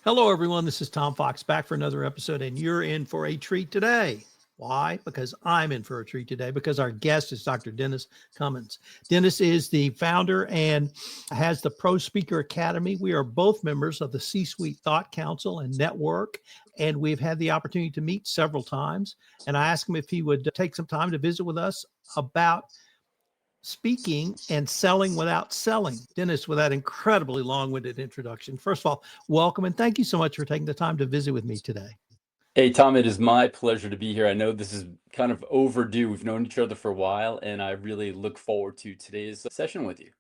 Hello, everyone. This is Tom Fox back for another episode, and you're in for a treat today. Why? Because I'm in for a treat today because our guest is Dr. Dennis Cummins. Dennis is the founder and has the Pro Speaker Academy. We are both members of the C-Suite Thought Council and Network, and we've had the opportunity to meet several times. And I asked him if he would take some time to visit with us about speaking and selling without selling. Dennis, with that incredibly long-winded introduction, first of all, welcome and thank you so much for taking the time to visit with me today. Hey, Tom, it is my pleasure to be here. I know this is kind of overdue. We've known each other for a while, and I really look forward to today's session with you.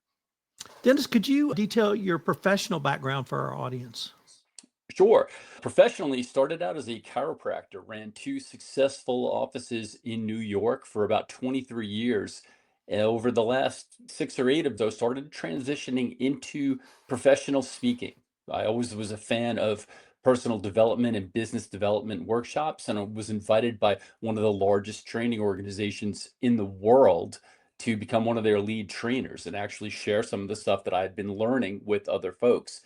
Dennis, could you detail your professional background for our audience? Sure. Professionally, started out as a chiropractor, ran two successful offices in New York for about 23 years. Over the last 6 or 8 of those, started transitioning into professional speaking. I always was a fan of personal development and business development workshops, and I was invited by one of the largest training organizations in the world to become one of their lead trainers and actually share some of the stuff that I had been learning with other folks.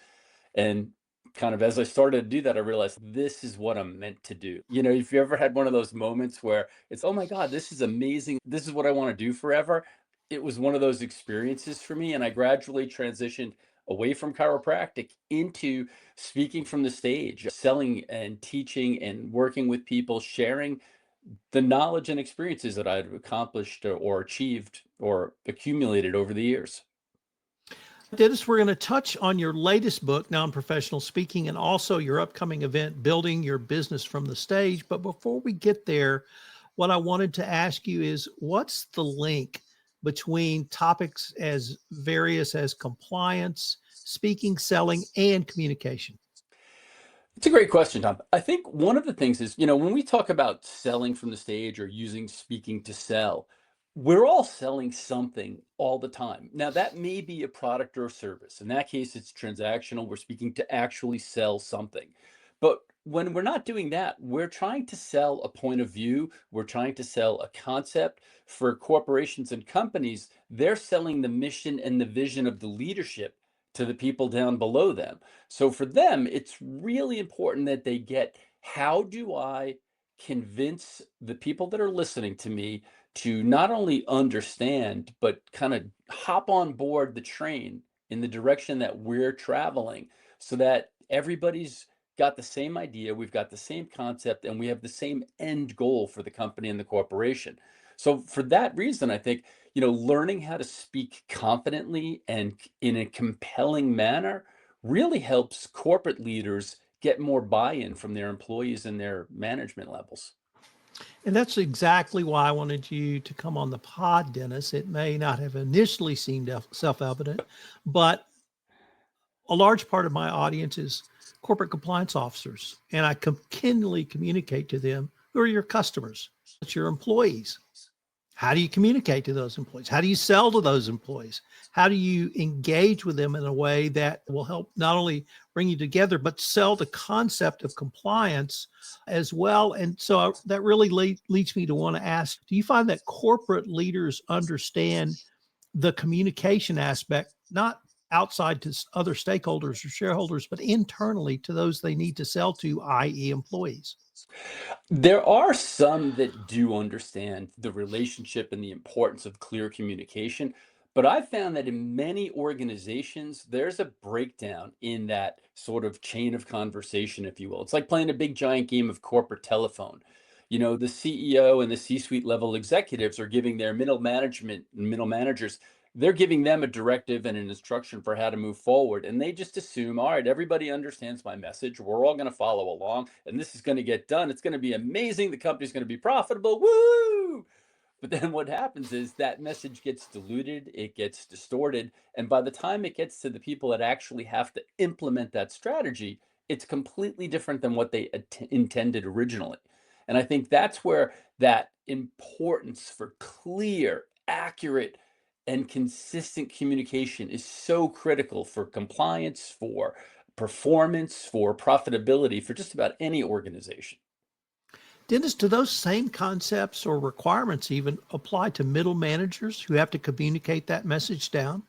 And kind of as I started to do that, I realized this is what I'm meant to do. If you ever had one of those moments where it's, oh my God, this is amazing. This is what I want to do forever. It was one of those experiences for me. And I gradually transitioned away from chiropractic into speaking from the stage, selling and teaching and working with people, sharing the knowledge and experiences that I'd accomplished or achieved or accumulated over the years. Dennis, we're going to touch on your latest book, Non-Professional Speaking, and also your upcoming event, Building Your Business from the Stage. But before we get there, what I wanted to ask you is, what's the link between topics as various as compliance, speaking, selling, and communication? It's a great question, Tom. I think one of the things is, when we talk about selling from the stage or using speaking to sell, we're all selling something all the time. Now, that may be a product or a service. In that case, it's transactional. We're speaking to actually sell something. But when we're not doing that, we're trying to sell a point of view. We're trying to sell a concept. For corporations and companies, they're selling the mission and the vision of the leadership to the people down below them. So for them, it's really important that they get, how do I convince the people that are listening to me to not only understand, but kind of hop on board the train in the direction that we're traveling so that everybody's got the same idea, we've got the same concept, and we have the same end goal for the company and the corporation. So for that reason, I think, learning how to speak confidently and in a compelling manner really helps corporate leaders get more buy-in from their employees and their management levels. And that's exactly why I wanted you to come on the pod, Dennis. It may not have initially seemed self-evident, but a large part of my audience is corporate compliance officers, and I continually communicate to them who are your customers, it's your employees. How do you communicate to those employees? How do you sell to those employees? How do you engage with them in a way that will help not only bring you together, but sell the concept of compliance as well? And so that really leads me to want to ask, do you find that corporate leaders understand the communication aspect, not outside to other stakeholders or shareholders, but internally to those they need to sell to, i.e. employees? There are some that do understand the relationship and the importance of clear communication, but I've found that in many organizations, there's a breakdown in that sort of chain of conversation, if you will. It's like playing a big giant game of corporate telephone. The CEO and the C-suite level executives are giving their middle management and middle managers, they're giving them a directive and an instruction for how to move forward. And they just assume, all right, everybody understands my message. We're all going to follow along and this is going to get done. It's going to be amazing. The company's going to be profitable. Woo! But then what happens is that message gets diluted, it gets distorted. And by the time it gets to the people that actually have to implement that strategy, it's completely different than what they intended originally. And I think that's where that importance for clear, accurate, and consistent communication is so critical for compliance, for performance, for profitability, for just about any organization. Dennis, do those same concepts or requirements even apply to middle managers who have to communicate that message down?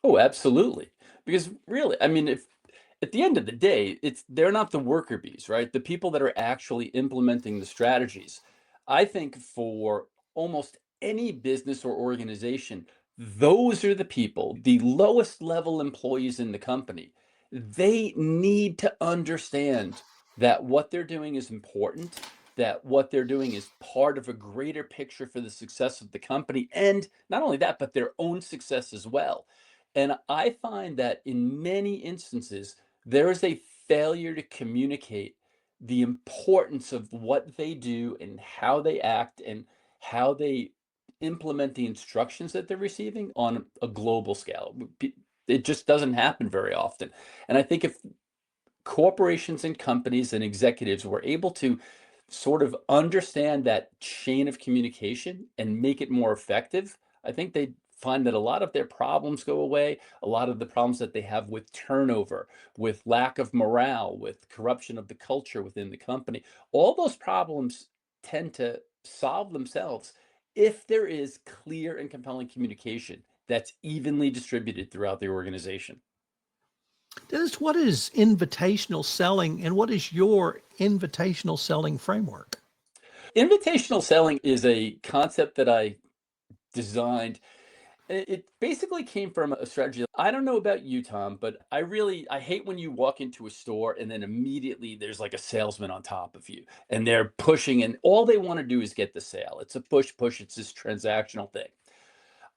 Oh, absolutely. Because really, I mean, if At the end of the day, they're not the worker bees, right? The people that are actually implementing the strategies. I think for almost any business or organization, those are the people, the lowest level employees in the company. They need to understand that what they're doing is important, that what they're doing is part of a greater picture for the success of the company, and not only that, but their own success as well. And I find that in many instances, there is a failure to communicate the importance of what they do and how they act and how they implement the instructions that they're receiving on a global scale. It just doesn't happen very often. And I think if corporations and companies and executives were able to sort of understand that chain of communication and make it more effective, I think they'd find that a lot of their problems go away, a lot of the problems that they have with turnover, with lack of morale, with corruption of the culture within the company, all those problems tend to solve themselves if there is clear and compelling communication that's evenly distributed throughout the organization. Dennis, what is invitational selling and what is your invitational selling framework? Invitational selling is a concept that I designed. It basically came from a strategy. I don't know about you, Tom, but I hate when you walk into a store and then immediately there's like a salesman on top of you and they're pushing and all they want to do is get the sale. It's a push, push. It's this transactional thing.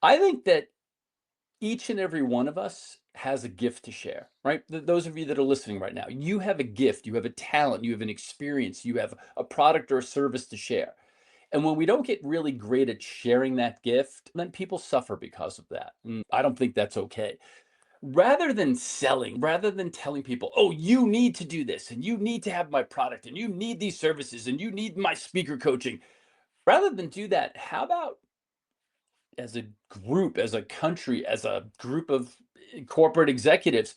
I think that each and every one of us has a gift to share, right? Those of you that are listening right now, you have a gift, you have a talent, you have an experience, you have a product or a service to share. And when we don't get really great at sharing that gift, then people suffer because of that. And I don't think that's okay. Rather than selling, rather than telling people, oh, you need to do this and you need to have my product and you need these services and you need my speaker coaching, rather than do that, how about as a group, as a country, as a group of corporate executives,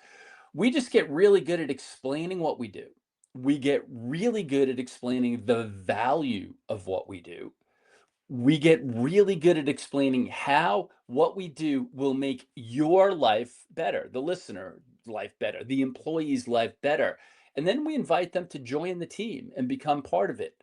we just get really good at explaining what we do. We get really good at explaining the value of what we do. We get really good at explaining how what we do will make your life better, the listener life better, the employee's life better. And then we invite them to join the team and become part of it.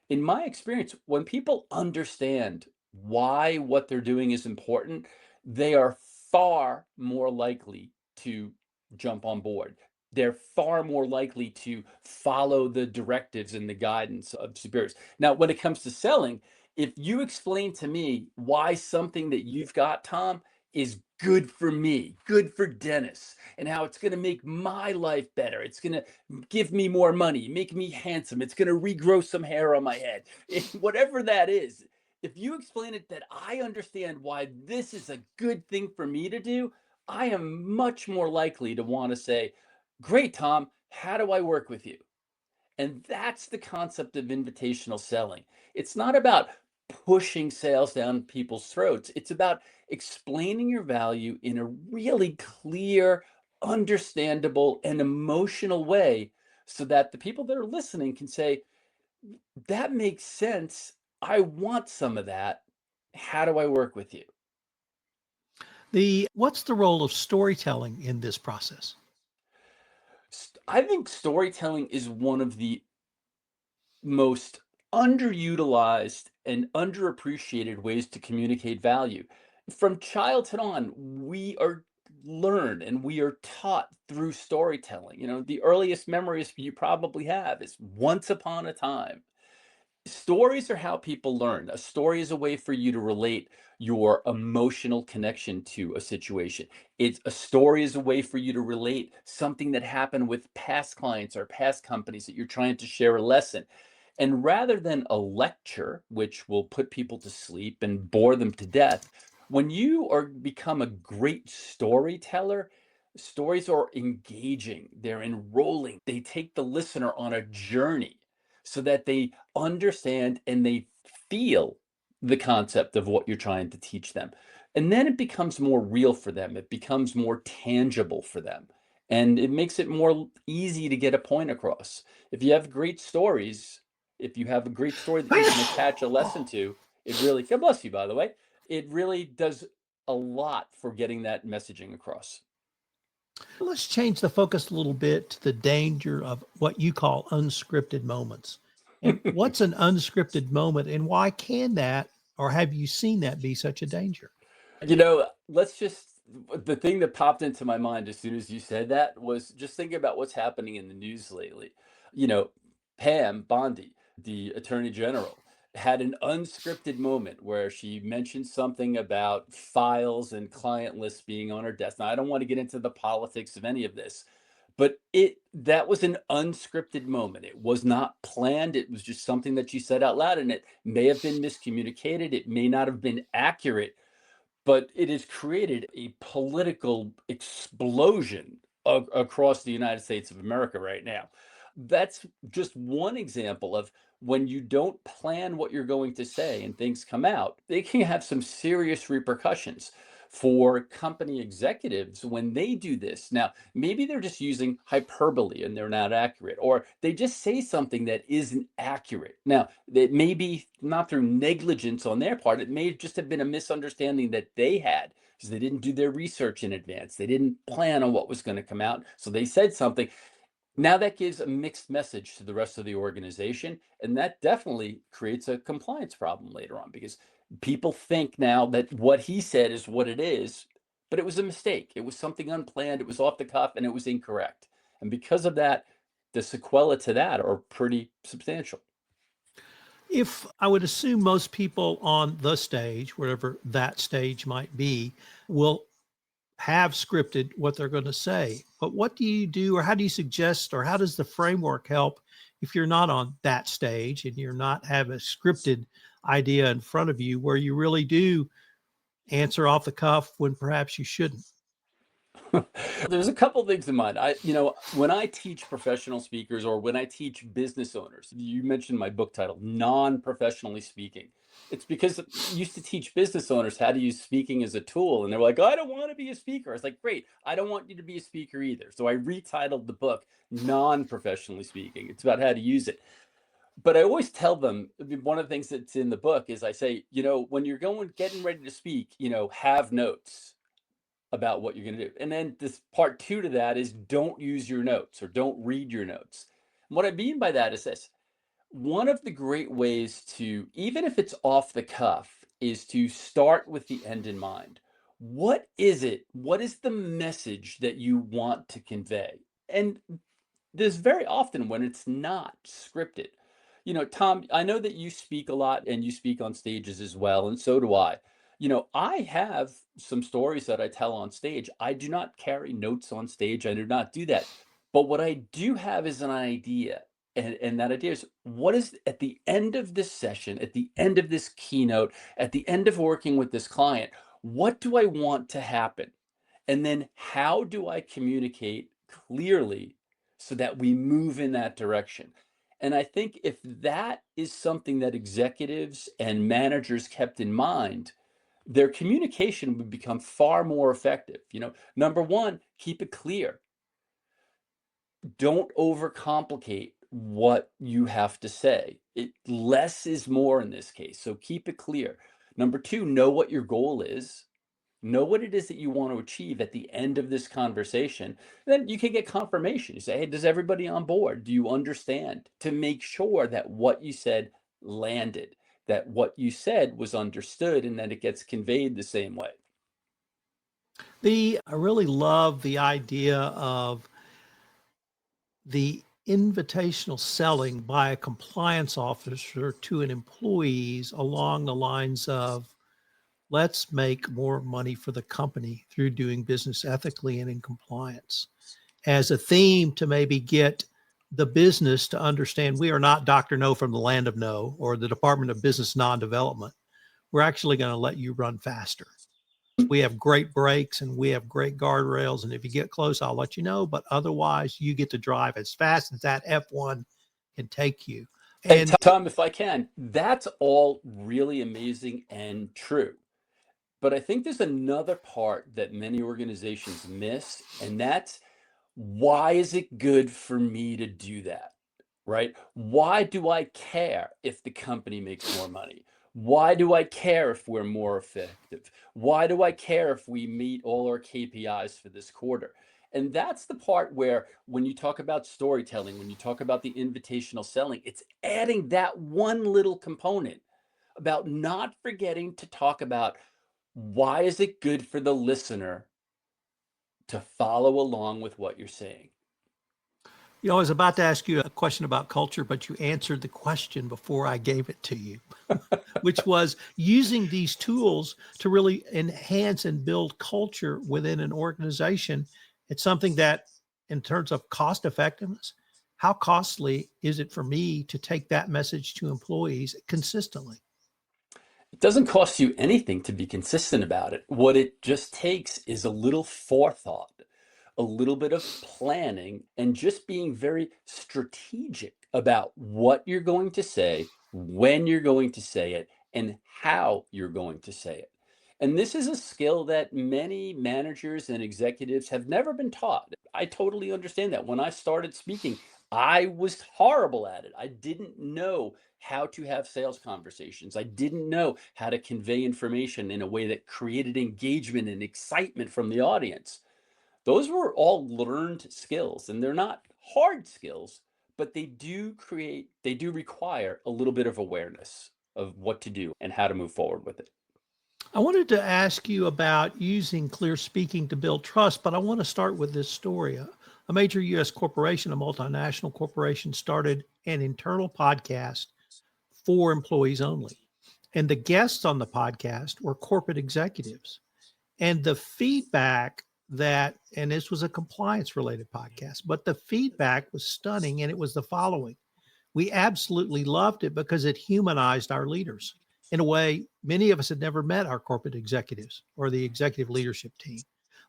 In my experience, when people understand why what they're doing is important, they are far more likely to jump on board. They're far more likely to follow the directives and the guidance of superiors. Now, when it comes to selling, if you explain to me why something that you've got, Tom, is good for me, good for Dennis, and how it's going to make my life better, it's going to give me more money, make me handsome, it's going to regrow some hair on my head, whatever that is. If you explain it that I understand why this is a good thing for me to do, I am much more likely to want to say, great, Tom, how do I work with you? And that's the concept of invitational selling. It's not about pushing sales down people's throats. It's about explaining your value in a really clear, understandable, and emotional way so that the people that are listening can say, that makes sense. I want some of that. How do I work with you? The what's the role of storytelling in this process? I think storytelling is one of the most underutilized and underappreciated ways to communicate value. From childhood on, we are learned and we are taught through storytelling. You know, the earliest memories you probably have is once upon a time. Stories are how people learn. A story is a way for you to relate your emotional connection to a situation. It's a story is a way for you to relate something that happened with past clients or past companies that you're trying to share a lesson. And rather than a lecture, which will put people to sleep and bore them to death, when you are become a great storyteller, stories are engaging, they're enrolling, they take the listener on a journey so that they understand and they feel the concept of what you're trying to teach them. And then it becomes more real for them. It becomes more tangible for them. And it makes it more easy to get a point across. If you have great stories, if you have a great story that you can attach a lesson to, it really, God bless you, by the way, it really does a lot for getting that messaging across. Let's change the focus a little bit to the danger of what you call unscripted moments. And what's an unscripted moment, and why can that, or have you seen that be such a danger? Let's just the thing that popped into my mind as soon as you said that was just thinking about what's happening in the news lately. You know, Pam Bondi, the Attorney General, had an unscripted moment where she mentioned something about files and client lists being on her desk. Now, I don't want to get into the politics of any of this, but it that was an unscripted moment. It was not planned. It was just something that she said out loud, and it may have been miscommunicated. It may not have been accurate, but it has created a political explosion across the United States of America right now. That's just one example of when you don't plan what you're going to say and things come out, they can have some serious repercussions for company executives when they do this. Now, maybe they're just using hyperbole and they're not accurate, or they just say something that isn't accurate. Now, it may be not through negligence on their part, it may just have been a misunderstanding that they had because they didn't do their research in advance. They didn't plan on what was going to come out. So they said something. Now that gives a mixed message to the rest of the organization, and that definitely creates a compliance problem later on because people think now that what he said is what it is, but it was a mistake. It was something unplanned, it was off the cuff, and it was incorrect. And because of that, the sequela to that are pretty substantial. If I would assume most people on the stage, wherever that stage might be, will have scripted what they're going to say. But what do you do, or how do you suggest, or how does the framework help if you're not on that stage and you're not have a scripted idea in front of you where you really do answer off the cuff when perhaps you shouldn't? There's a couple things in mind. When I teach professional speakers or when I teach business owners, you mentioned my book title, Non-Professionally Speaking. It's because I used to teach business owners how to use speaking as a tool. And they're like, I don't want to be a speaker. I was like, great. I don't want you to be a speaker either. So I retitled the book Non-Professionally Speaking. It's about how to use it. But I always tell them, one of the things that's in the book is I say, when you're getting ready to speak, have notes about what you're going to do. And then this part two to that is don't use your notes or don't read your notes. And what I mean by that is this: one of the great ways to, even if it's off the cuff, is to start with the end in mind. What is it? What is the message that you want to convey? And there's very often when it's not scripted. Tom, I know that you speak a lot and you speak on stages as well, and so do I. I have some stories that I tell on stage. I do not carry notes on stage. I do not do that. But what I do have is an idea. And that idea is what is at the end of this session, at the end of this keynote, at the end of working with this client, what do I want to happen? And then how do I communicate clearly so that we move in that direction? And I think if that is something that executives and managers kept in mind, their communication would become far more effective. Number one, keep it clear. Don't overcomplicate what you have to say. Less is more in this case. So keep it clear. Number two, know what your goal is. Know what it is that you want to achieve at the end of this conversation. Then you can get confirmation. You say, hey, does everybody on board? Do you understand? To make sure that what you said landed, that what you said was understood, and that it gets conveyed the same way. I really love the idea of the invitational selling by a compliance officer to an employees along the lines of let's make more money for the company through doing business ethically and in compliance as a theme to maybe get the business to understand we are not Dr. No from the land of no or the Department of Business Non-Development. We're actually going to let you run faster. We have great brakes and we have great guardrails. And if you get close, I'll let you know. But otherwise, you get to drive as fast as that F1 can take you. And And Tom, if I can, that's all really amazing and true. But I think there's another part that many organizations miss, and that's why is it good for me to do that? Right? Why do I care if the company makes more money? Why do I care if we're more effective? Why do I care if we meet all our KPIs for this quarter? And that's the part where when you talk about storytelling, when you talk about the invitational selling, it's adding that one little component about not forgetting to talk about why is it good for the listener to follow along with what you're saying. I was about to ask you a question about culture, but you answered the question before I gave it to you, which was using these tools to really enhance and build culture within an organization. It's something that, in terms of cost effectiveness, how costly is it for me to take that message to employees consistently? It doesn't cost you anything to be consistent about it. What it just takes is a little forethought, a little bit of planning, and just being very strategic about what you're going to say, when you're going to say it, and how you're going to say it. And this is a skill that many managers and executives have never been taught. I totally understand that. When I started speaking, I was horrible at it. I didn't know how to have sales conversations. I didn't know how to convey information in a way that created engagement and excitement from the audience. Those were all learned skills, and they're not hard skills, but they do require a little bit of awareness of what to do and how to move forward with it. I wanted to ask you about using clear speaking to build trust, but I want to start with this story. A major US corporation, a multinational corporation, started an internal podcast for employees only. And the guests on the podcast were corporate executives. And the feedback and this was a compliance related podcast, but the feedback was stunning. And it was the following: we absolutely loved it because it humanized our leaders in a way many of us had never met our corporate executives or the executive leadership team.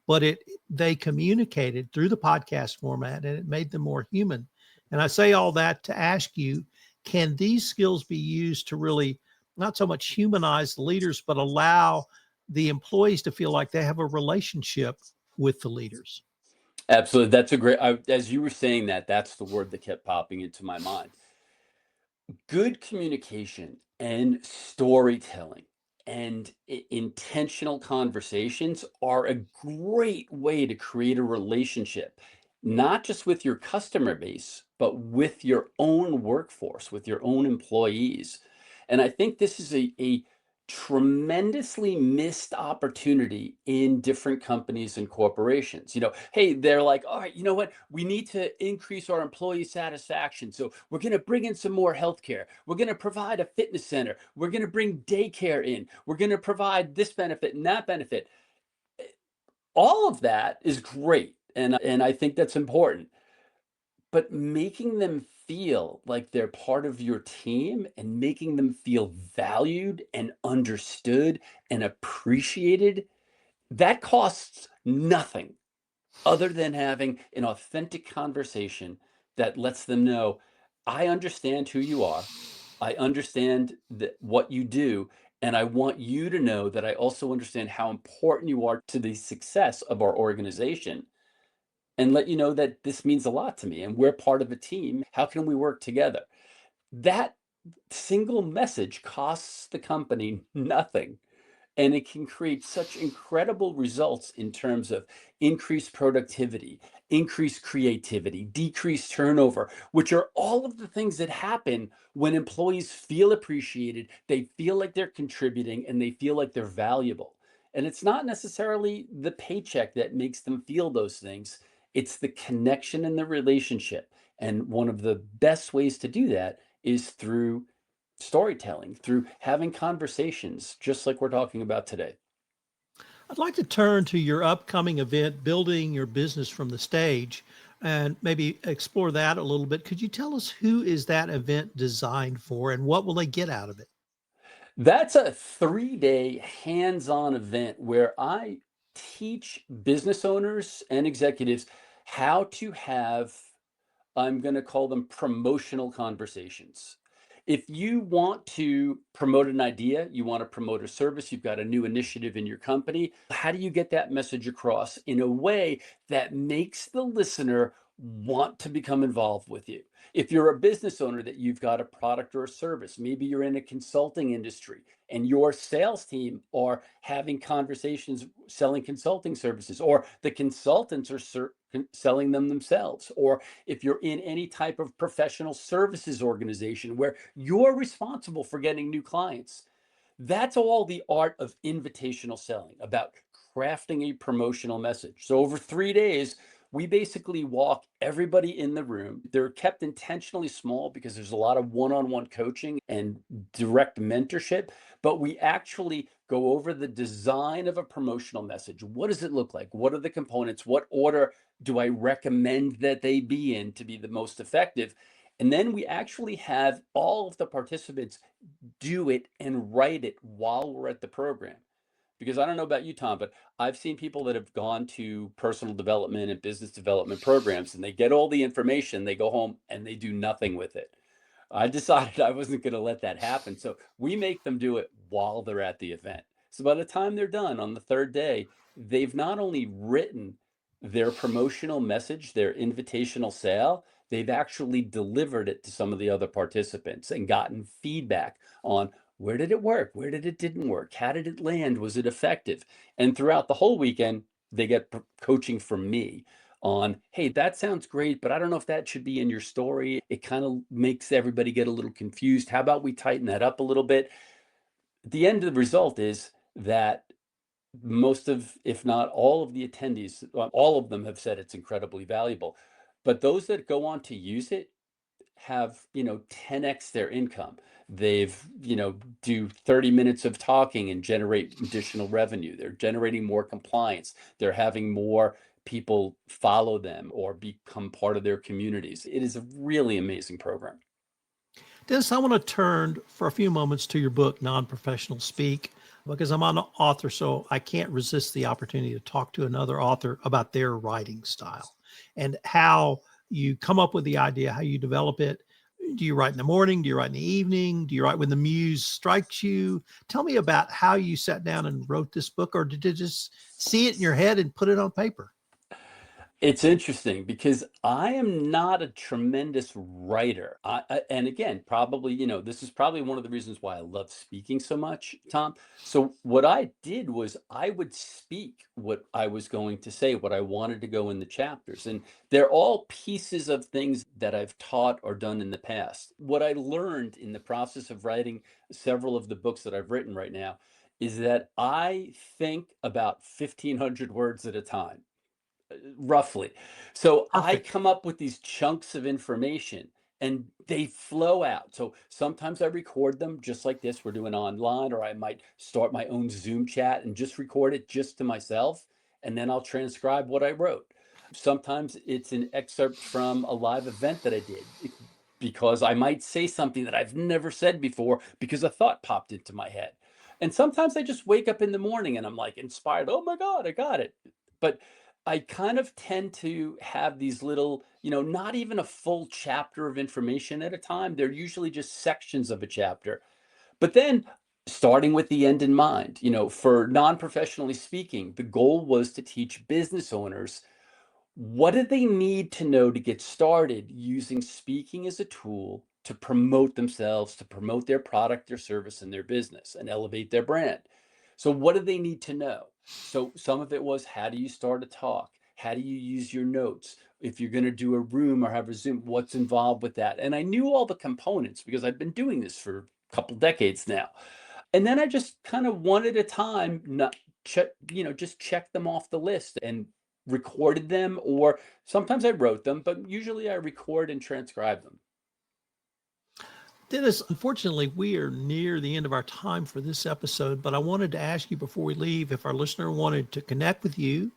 But they communicated through the podcast format and it made them more human. And I say all that to ask you, can these skills be used to really not so much humanize the leaders, but allow the employees to feel like they have a relationship with the leaders? Absolutely. That's a great, as you were saying that, that's the word that kept popping into my mind. Good communication and storytelling and intentional conversations are a great way to create a relationship, not just with your customer base, but with your own workforce, with your own employees. And I think this is a tremendously missed opportunity in different companies and corporations. Hey, they're like, all right, you know what? We need to increase our employee satisfaction. So we're going to bring in some more healthcare. We're going to provide a fitness center. We're going to bring daycare in. We're going to provide this benefit and that benefit. All of that is great. And I think that's important. But making them feel like they're part of your team and making them feel valued and understood and appreciated, that costs nothing other than having an authentic conversation that lets them know, I understand who you are. I understand what you do. And I want you to know that I also understand how important you are to the success of our organization, and let you know that this means a lot to me and we're part of a team. How can we work together? That single message costs the company nothing. And it can create such incredible results in terms of increased productivity, increased creativity, decreased turnover, which are all of the things that happen when employees feel appreciated, they feel like they're contributing, and they feel like they're valuable. And it's not necessarily the paycheck that makes them feel those things, it's the connection and the relationship. And one of the best ways to do that is through storytelling, through having conversations, just like we're talking about today. I'd like to turn to your upcoming event, Building Your Business from the Stage, and maybe explore that a little bit. Could you tell us who is that event designed for and what will they get out of it? That's a 3-day hands on event where I teach business owners and executives how to have, I'm going to call them promotional conversations. If you want to promote an idea, you want to promote a service, you've got a new initiative in your company, how do you get that message across in a way that makes the listener want to become involved with you. If you're a business owner that you've got a product or a service, maybe you're in a consulting industry and your sales team are having conversations selling consulting services, or the consultants are selling them themselves, or if you're in any type of professional services organization where you're responsible for getting new clients, that's all the art of invitational selling, about crafting a promotional message. So over 3 days, we basically walk everybody in the room. They're kept intentionally small because there's a lot of one-on-one coaching and direct mentorship, but we actually go over the design of a promotional message. What does it look like? What are the components? What order do I recommend that they be in to be the most effective? And then we actually have all of the participants do it and write it while we're at the program. Because I don't know about you, Tom, but I've seen people that have gone to personal development and business development programs and they get all the information, they go home and they do nothing with it. I decided I wasn't going to let that happen. So we make them do it while they're at the event. So by the time they're done on the third day, they've not only written their promotional message, their invitational sale, they've actually delivered it to some of the other participants and gotten feedback on where did it work? Where did it didn't work? How did it land? Was it effective? And throughout the whole weekend, they get coaching from me on, hey, that sounds great, but I don't know if that should be in your story. It kind of makes everybody get a little confused. How about we tighten that up a little bit? The end of the result is that most of, if not all of the attendees, all of them have said it's incredibly valuable. But those that go on to use it have, 10x their income. They've, do 30 minutes of talking and generate additional revenue. They're generating more compliance. They're having more people follow them or become part of their communities. It is a really amazing program. Dennis, I want to turn for a few moments to your book, Non-Professional Speak, because I'm an author, so I can't resist the opportunity to talk to another author about their writing style and how you come up with the idea, how you develop it. Do you write in the morning? Do you write in the evening? Do you write when the muse strikes you? Tell me about how you sat down and wrote this book, or did you just see it in your head and put it on paper? It's interesting because I am not a tremendous writer. And again, probably, this is probably one of the reasons why I love speaking so much, Tom. So what I did was I would speak what I was going to say, what I wanted to go in the chapters. And they're all pieces of things that I've taught or done in the past. What I learned in the process of writing several of the books that I've written right now is that I think about 1,500 words at a time, roughly. So I Perfect. come up with these chunks of information and they flow out. So sometimes I record them just like this, we're doing online, or I might start my own Zoom chat and just record it just to myself. And then I'll transcribe what I wrote. Sometimes it's an excerpt from a live event that I did because I might say something that I've never said before because a thought popped into my head. And sometimes I just wake up in the morning and I'm like inspired. Oh my God, I got it. But I kind of tend to have these little, not even a full chapter of information at a time. They're usually just sections of a chapter. But then starting with the end in mind, for non-professionally speaking, the goal was to teach business owners what do they need to know to get started using speaking as a tool to promote themselves, to promote their product, their service, and their business and elevate their brand? So, what do they need to know? So, some of it was how do you start a talk? How do you use your notes? If you're going to do a room or have a Zoom, what's involved with that? And I knew all the components because I've been doing this for a couple decades now. And then I just kind of one at a time, not just check them off the list and recorded them, or sometimes I wrote them, but usually I record and transcribe them. Dennis, unfortunately, we are near the end of our time for this episode, but I wanted to ask you before we leave if our listener wanted to connect with you,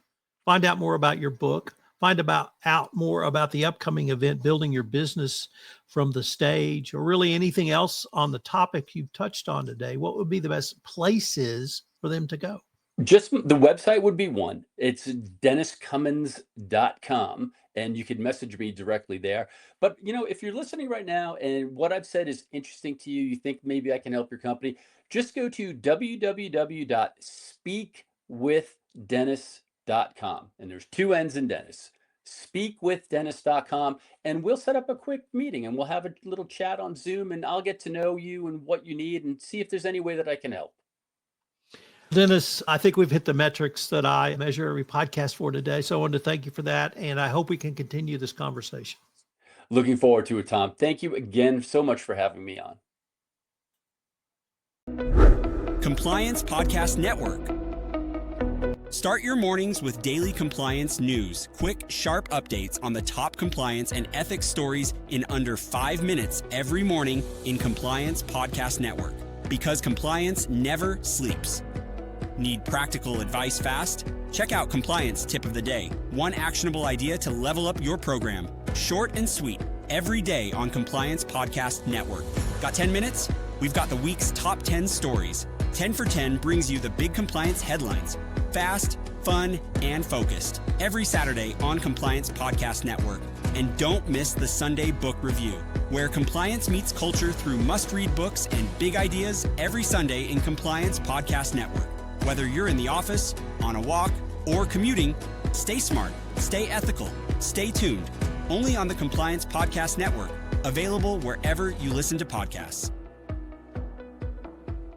find out more about your book, find out more about the upcoming event, Building Your Business from the Stage, or really anything else on the topic you've touched on today, what would be the best places for them to go? Just the website would be one. It's denniscummins.com, and you could message me directly there. But if you're listening right now and what I've said is interesting to you, you think maybe I can help your company, just go to www.speakwithdennis.com. And there's two N's in Dennis. speakwithdennis.com, and we'll set up a quick meeting and we'll have a little chat on Zoom, and I'll get to know you and what you need and see if there's any way that I can help. Dennis, I think we've hit the metrics that I measure every podcast for today. So I wanted to thank you for that. And I hope we can continue this conversation. Looking forward to it, Tom. Thank you again so much for having me on. Compliance Podcast Network. Start your mornings with daily compliance news, quick, sharp updates on the top compliance and ethics stories in under 5 minutes every morning in Compliance Podcast Network. Because compliance never sleeps. Need practical advice fast? Check out Compliance Tip of the Day. One actionable idea to level up your program. Short and sweet, every day on Compliance Podcast Network. Got 10 minutes? We've got the week's top 10 stories. 10 for 10 brings you the big compliance headlines. Fast, fun, and focused. Every Saturday on Compliance Podcast Network. And don't miss the Sunday Book Review, where compliance meets culture through must-read books and big ideas every Sunday in Compliance Podcast Network. Whether you're in the office, on a walk, or commuting, stay smart, stay ethical, stay tuned. Only on the Compliance Podcast Network. Available wherever you listen to podcasts.